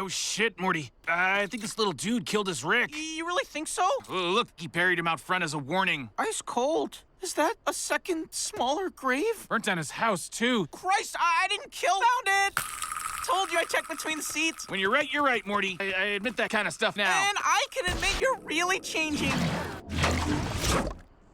Oh shit, Morty. I think this little dude killed his Rick. You really think so? Look, he buried him out front as a warning. Ice cold. Is that a second, smaller grave? Burnt down his house, too. Christ, I didn't kill. Found it! Told you I checked between the seats. When you're right, Morty. I admit that kind of stuff now. And I can admit you're really changing.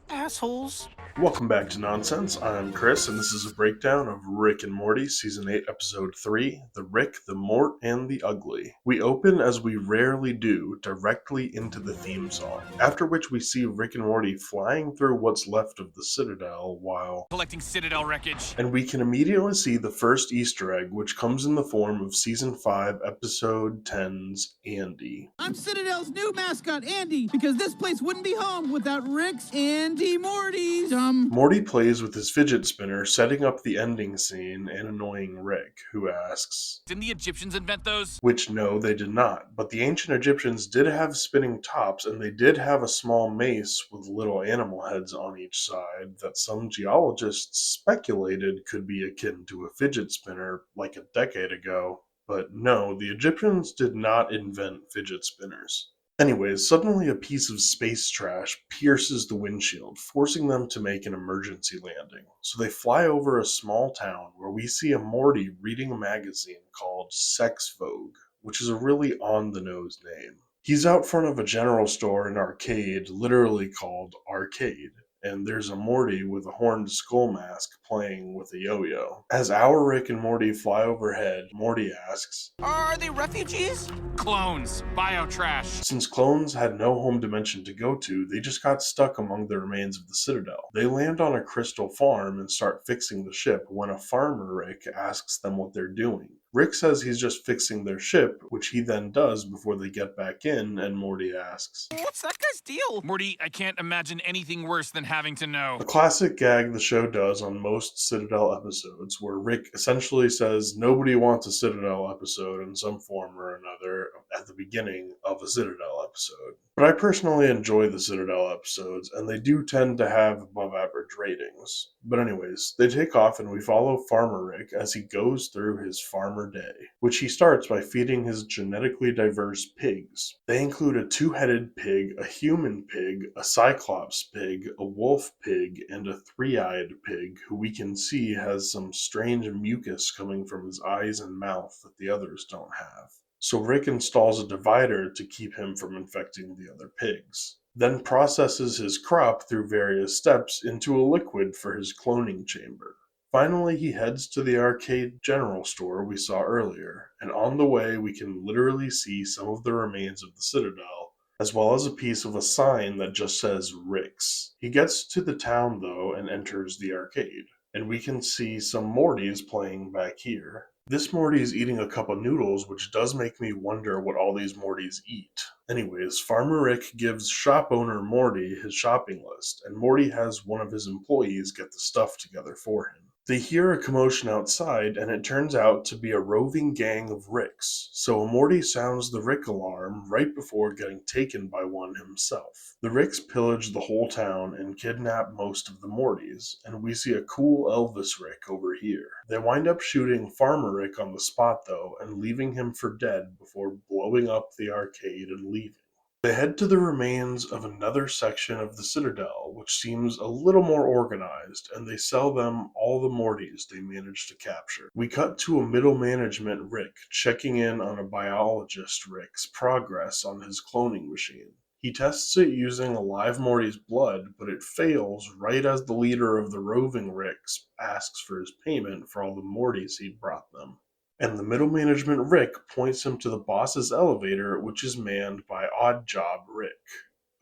Assholes. Welcome back to Nonsense. I'm Chris, and this is a breakdown of Rick and Morty, Season 8, Episode 3, The Rick, the Mort, and the Ugly. We open, as we rarely do, directly into the theme song, after which we see Rick and Morty flying through what's left of the Citadel while collecting Citadel wreckage. And we can immediately see the first Easter egg, which comes in the form of Season 5, Episode 10's Andy. I'm Citadel's new mascot, Andy, because this place wouldn't be home without Rick's and Morty's. Morty plays with his fidget spinner, setting up the ending scene and annoying Rick, who asks, "Didn't the Egyptians invent those?" Which, no, they did not. But the ancient Egyptians did have spinning tops, and they did have a small mace with little animal heads on each side that some geologists speculated could be akin to a fidget spinner like a decade ago. But no, the Egyptians did not invent fidget spinners. Anyways, suddenly a piece of space trash pierces the windshield, forcing them to make an emergency landing. So they fly over a small town where we see a Morty reading a magazine called Sex Vogue, which is a really on-the-nose name. He's out front of a general store and arcade, literally called Arcade, and there's a Morty with a horned skull mask playing with a yo-yo. As our Rick and Morty fly overhead, Morty asks, Are they refugees? Clones. Biotrash. Since clones had no home dimension to go to, they just got stuck among the remains of the Citadel. They land on a crystal farm and start fixing the ship when a farmer Rick asks them what they're doing. Rick says he's just fixing their ship, which he then does before they get back in, and Morty asks, What's that guy's deal? Morty, I can't imagine anything worse than having to know. A classic gag the show does on most Citadel episodes, where Rick essentially says nobody wants a Citadel episode in some form or another at the beginning of a Citadel episode. But I personally enjoy the Citadel episodes, and they do tend to have above average ratings. But anyways, they take off and we follow Farmer Rick as he goes through his farmer day, which he starts by feeding his genetically diverse pigs. They include a two-headed pig, a human pig, a cyclops pig, a wolf pig, and a three-eyed pig, who we can see has some strange mucus coming from his eyes and mouth that the others don't have. So Rick installs a divider to keep him from infecting the other pigs, then processes his crop through various steps into a liquid for his cloning chamber. Finally, he heads to the arcade general store we saw earlier, and on the way we can literally see some of the remains of the Citadel, as well as a piece of a sign that just says Rick's. He gets to the town though and enters the arcade, and we can see some Mortys playing back here. This Morty is eating a cup of noodles, which does make me wonder what all these Mortys eat. Anyways, Farmer Rick gives shop owner Morty his shopping list, and Morty has one of his employees get the stuff together for him. They hear a commotion outside, and it turns out to be a roving gang of Ricks, so Morty sounds the Rick alarm right before getting taken by one himself. The Ricks pillage the whole town and kidnap most of the Mortys, and we see a cool Elvis Rick over here. They wind up shooting Farmer Rick on the spot though, and leaving him for dead before blowing up the arcade and leaving. They head to the remains of another section of the Citadel, which seems a little more organized, and they sell them all the Mortys they managed to capture. We cut to a middle management Rick checking in on a biologist Rick's progress on his cloning machine. He tests it using a live Morty's blood, but it fails right as the leader of the roving Ricks asks for his payment for all the Mortys he brought them. And the middle management Rick points him to the boss's elevator, which is manned by Odd Job Rick,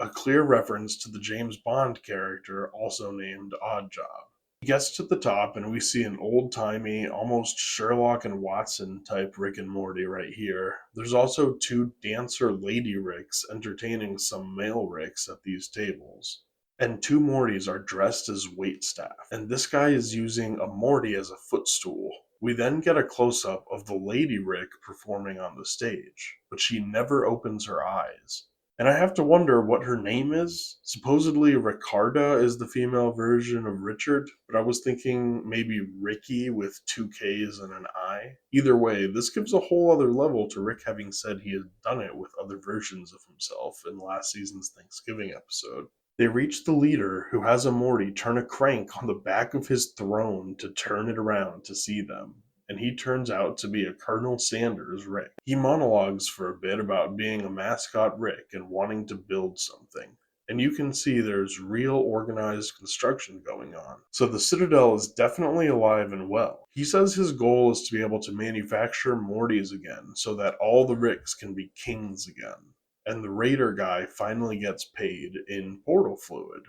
a clear reference to the James Bond character also named Odd Job. He gets to the top and we see an old-timey, almost Sherlock and Watson type Rick and Morty right here. There's also two dancer lady Ricks entertaining some male Ricks at these tables. And two Mortys are dressed as waitstaff, and this guy is using a Morty as a footstool. We then get a close-up of the Lady Rick performing on the stage, but she never opens her eyes. And I have to wonder what her name is. Supposedly Ricarda is the female version of Richard, but I was thinking maybe Ricky with 2 K's and an I. Either way, this gives a whole other level to Rick having said he had done it with other versions of himself in last season's Thanksgiving episode. They reach the leader, who has a Morty turn a crank on the back of his throne to turn it around to see them, and he turns out to be a Colonel Sanders Rick. He monologues for a bit about being a mascot Rick and wanting to build something. And you can see there's real organized construction going on. So the Citadel is definitely alive and well. He says his goal is to be able to manufacture Mortys again so that all the Ricks can be kings again. And the Raider guy finally gets paid in portal fluid.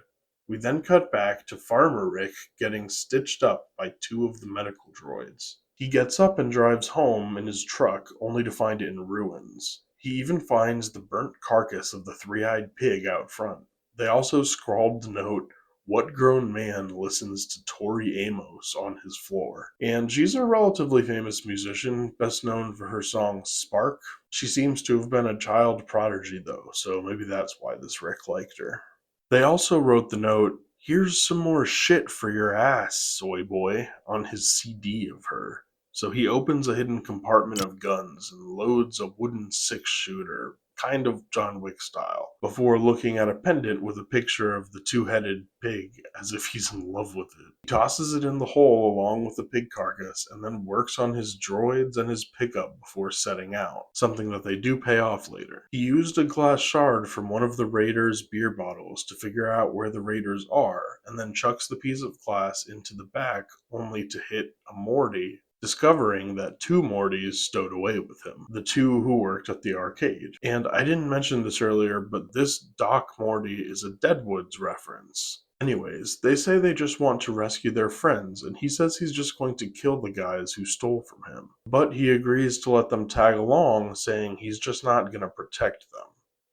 We then cut back to Farmer Rick getting stitched up by 2 of the medical droids. He gets up and drives home in his truck, only to find it in ruins. He even finds the burnt carcass of the 3-eyed pig out front. They also scrawled the note, "What grown man listens to Tori Amos?" on his floor. And she's a relatively famous musician, best known for her song Spark. She seems to have been a child prodigy though, so maybe that's why this Rick liked her. They also wrote the note, "Here's some more shit for your ass, soy boy," on his CD of her. So he opens a hidden compartment of guns and loads a wooden 6-shooter, kind of John Wick style, before looking at a pendant with a picture of the 2-headed pig as if he's in love with it. He tosses it in the hole along with the pig carcass and then works on his droids and his pickup before setting out, something that they do pay off later. He used a glass shard from one of the Raiders' beer bottles to figure out where the Raiders are, and then chucks the piece of glass into the back only to hit a Morty, discovering that 2 Mortys stowed away with him, the 2 who worked at the arcade. And I didn't mention this earlier, but this Doc Morty is a Deadwoods reference. Anyways, they say they just want to rescue their friends, and he says he's just going to kill the guys who stole from him. But he agrees to let them tag along, saying he's just not gonna protect them.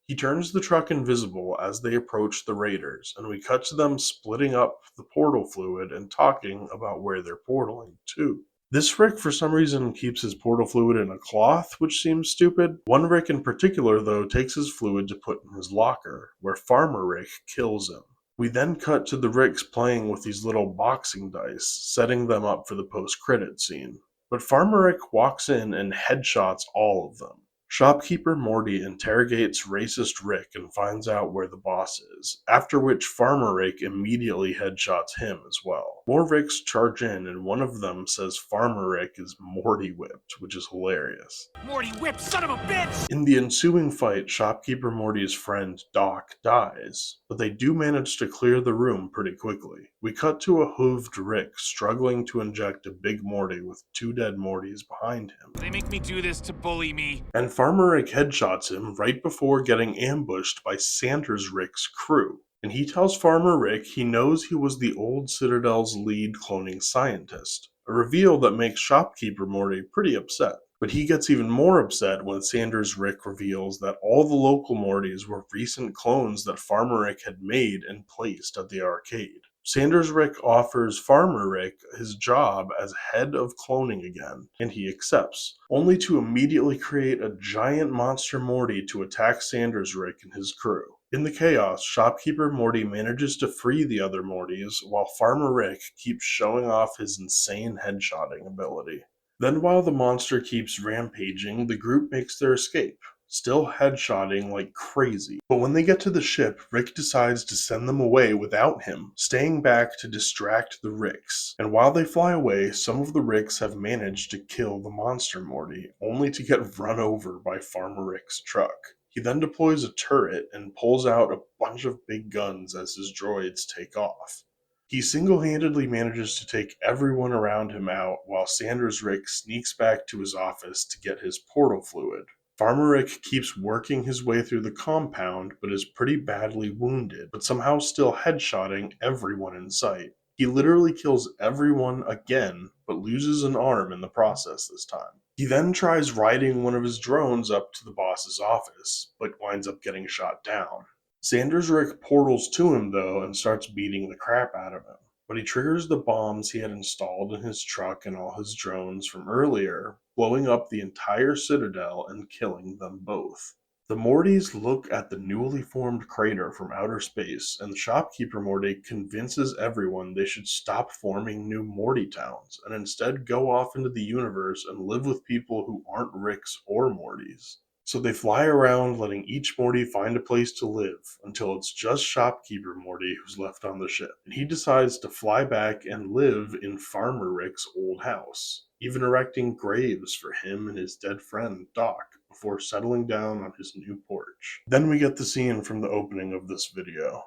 He turns the truck invisible as they approach the Raiders, and we cut to them splitting up the portal fluid and talking about where they're portaling to. This Rick, for some reason, keeps his portal fluid in a cloth, which seems stupid. One Rick in particular, though, takes his fluid to put in his locker, where Farmer Rick kills him. We then cut to the Ricks playing with these little boxing dice, setting them up for the post-credit scene. But Farmer Rick walks in and headshots all of them. Shopkeeper Morty interrogates racist Rick and finds out where the boss is, after which Farmer Rick immediately headshots him as well. More Ricks charge in, and one of them says Farmer Rick is Morty whipped, which is hilarious. Morty whip, son of a bitch! In the ensuing fight, Shopkeeper Morty's friend Doc dies, but they do manage to clear the room pretty quickly. We cut to a hooved Rick struggling to inject a big Morty with 2 dead Mortys behind him. They make me do this to bully me. And Farmer Rick headshots him right before getting ambushed by Sanders Rick's crew. And he tells Farmer Rick he knows he was the old Citadel's lead cloning scientist, a reveal that makes Shopkeeper Morty pretty upset. But he gets even more upset when Sanders Rick reveals that all the local Mortys were recent clones that Farmer Rick had made and placed at the arcade. Sanders Rick offers Farmer Rick his job as head of cloning again, and he accepts, only to immediately create a giant monster Morty to attack Sanders Rick and his crew. In the chaos, Shopkeeper Morty manages to free the other Mortys, while Farmer Rick keeps showing off his insane headshotting ability. Then while the monster keeps rampaging, the group makes their escape, still headshotting like crazy. But when they get to the ship, Rick decides to send them away without him, staying back to distract the Ricks. And while they fly away, some of the Ricks have managed to kill the monster Morty, only to get run over by Farmer Rick's truck. He then deploys a turret and pulls out a bunch of big guns as his droids take off. He single-handedly manages to take everyone around him out while Sanders Rick sneaks back to his office to get his portal fluid. Farmer Rick keeps working his way through the compound but is pretty badly wounded, but somehow still headshotting everyone in sight. He literally kills everyone again, but loses an arm in the process this time. He then tries riding one of his drones up to the boss's office, but winds up getting shot down. Sanders Rick portals to him though and starts beating the crap out of him, but he triggers the bombs he had installed in his truck and all his drones from earlier, blowing up the entire Citadel and killing them both. The Mortys look at the newly formed crater from outer space, and the shopkeeper Morty convinces everyone they should stop forming new Morty towns and instead go off into the universe and live with people who aren't Ricks or Mortys. So they fly around letting each Morty find a place to live until it's just shopkeeper Morty who's left on the ship. And he decides to fly back and live in Farmer Rick's old house, even erecting graves for him and his dead friend Doc before settling down on his new porch. Then we get the scene from the opening of this video.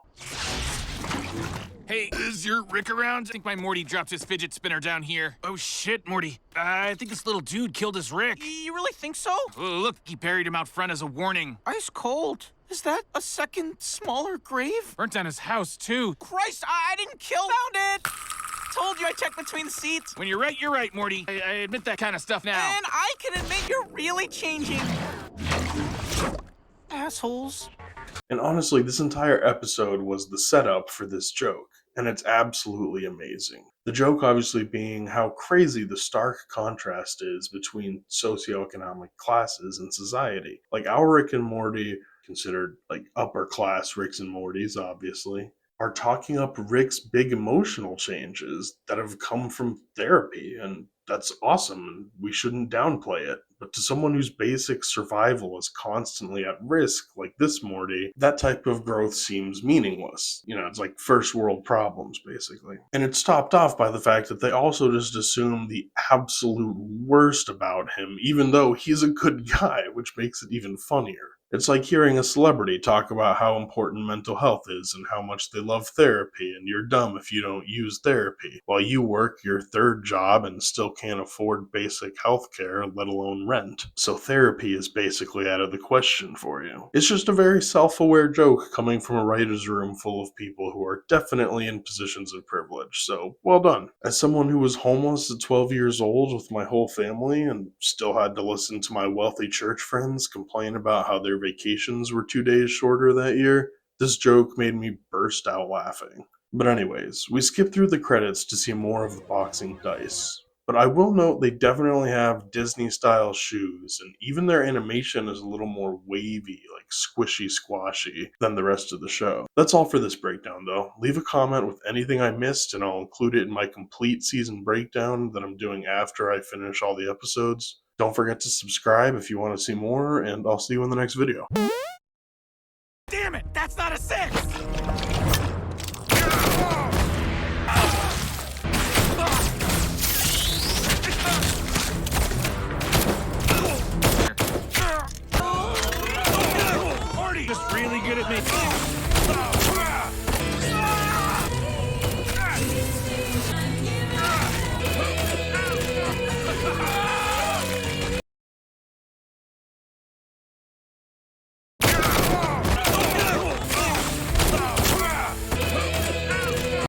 Hey, is your Rick around? I think my Morty dropped his fidget spinner down here. Oh shit, Morty. I think this little dude killed his Rick. You really think so? Oh, look, he buried him out front as a warning. Ice cold. Is that a second, smaller grave? Burnt down his house, too. Christ, I didn't kill. Found it! Told you I checked between the seats. When you're right, Morty. I admit that kind of stuff now. And I can admit you're really changing. Assholes. And honestly, this entire episode was the setup for this joke, and it's absolutely amazing. The joke obviously being how crazy the stark contrast is between socioeconomic classes in society. Like our Rick and Morty, considered like upper class Ricks and Mortys, obviously, are talking up Rick's big emotional changes that have come from therapy, and that's awesome, and we shouldn't downplay it. But to someone whose basic survival is constantly at risk, like this Morty, that type of growth seems meaningless. You know, it's like first world problems, basically. And it's topped off by the fact that they also just assume the absolute worst about him, even though he's a good guy, which makes it even funnier. It's like hearing a celebrity talk about how important mental health is and how much they love therapy, and you're dumb if you don't use therapy, while you work your third job and still can't afford basic health care, let alone rent. So therapy is basically out of the question for you. It's just a very self-aware joke coming from a writer's room full of people who are definitely in positions of privilege, so well done. As someone who was homeless at 12 years old with my whole family and still had to listen to my wealthy church friends complain about how their vacations were 2 days shorter that year, this joke made me burst out laughing. But anyways, we skip through the credits to see more of the boxing dice. But I will note they definitely have Disney-style shoes, and even their animation is a little more wavy, like squishy squashy, than the rest of the show. That's all for this breakdown, though. Leave a comment with anything I missed, and I'll include it in my complete season breakdown that I'm doing after I finish all the episodes. Don't forget to subscribe if you want to see more, and I'll see you in the next video. Damn it, that's not a 6! Morty! Just really good at making...